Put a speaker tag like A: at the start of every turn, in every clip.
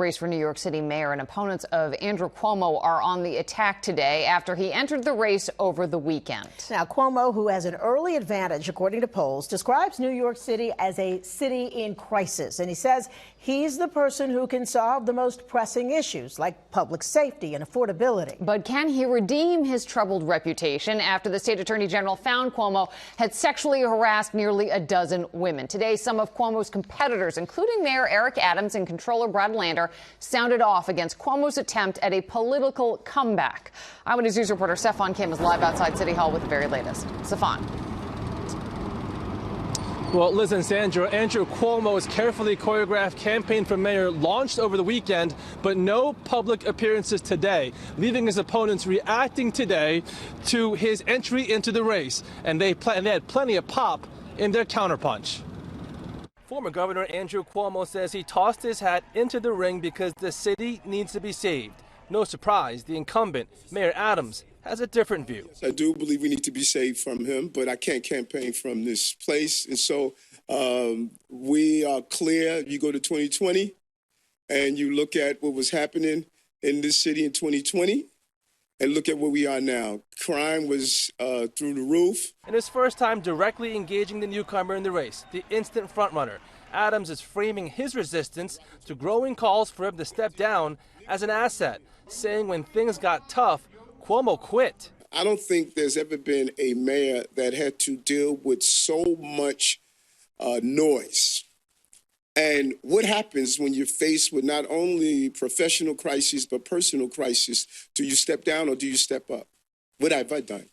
A: Race for New York City mayor and opponents of Andrew Cuomo are on the attack today after he entered the race over the weekend.
B: Now, Cuomo, who has an early advantage, according to polls, describes New York City as a city in crisis. And he says he's the person who can solve the most pressing issues like public safety and affordability.
A: But can he redeem his troubled reputation after the state attorney general found Cuomo had sexually harassed nearly a dozen women? Today, some of Cuomo's competitors, including Mayor Eric Adams and Controller Brad Lander, sounded off against Cuomo's attempt at a political comeback. Eyewitness News reporter CeFaan Kim is live outside City Hall with the very latest. CeFaan.
C: Well, Liz and Sandra, Andrew Cuomo's carefully choreographed campaign for mayor launched over the weekend, but no public appearances today, leaving his opponents reacting today to his entry into the race. And they had plenty of pop in their counterpunch. Former Governor Andrew Cuomo says he tossed his hat into the ring because the city needs to be saved. No surprise, the incumbent, Mayor Adams, has a different view.
D: I do believe we need to be saved from him, but I can't campaign from this place. And so we are clear. You go to 2020 and you look at what was happening in this city in 2020 and look at where we are now. Crime was through the roof.
C: In his first time directly engaging the newcomer in the race, the instant frontrunner, Adams is framing his resistance to growing calls for him to step down as an asset, saying when things got tough, Cuomo quit.
D: I don't think there's ever been a mayor that had to deal with so much noise. And what happens when you're faced with not only professional crises, but personal crisis? Do you step down or do you step up? What have I done?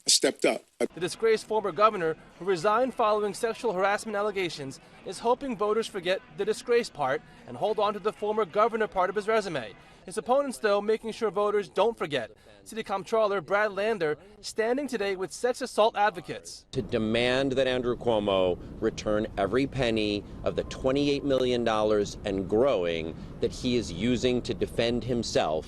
D: I stepped up.
C: The disgraced former governor, who resigned following sexual harassment allegations, is hoping voters forget the disgrace part and hold on to the former governor part of his resume. His opponents, though, making sure voters don't forget. City Comptroller Brad Lander standing today with sex assault advocates.
E: To demand that Andrew Cuomo return every penny of the $28 million and growing that he is using to defend himself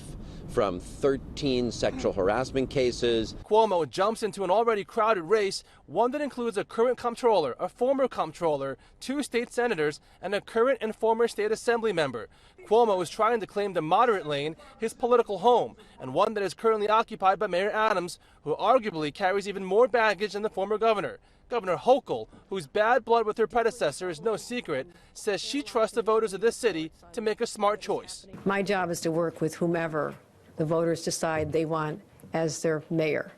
E: from 13 sexual harassment cases.
C: Cuomo jumps into an already crowded race, one that includes a current comptroller, a former comptroller, 2 state senators, and a current and former state assembly member. Cuomo is trying to claim the moderate lane, his political home, and one that is currently occupied by Mayor Adams, who arguably carries even more baggage than the former governor. Governor Hochul, whose bad blood with her predecessor is no secret, says she trusts the voters of this city to make a smart choice.
F: My job is to work with whomever the voters decide they want as their mayor.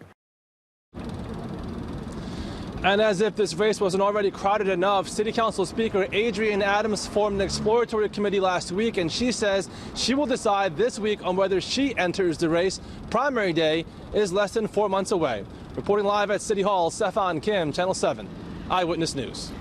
C: And as if this race wasn't already crowded enough, City Council Speaker Adrienne Adams formed an exploratory committee last week, and she says she will decide this week on whether she enters the race. Primary day is less than 4 months away. Reporting live at City Hall, CeFaan Kim, Channel 7, Eyewitness News.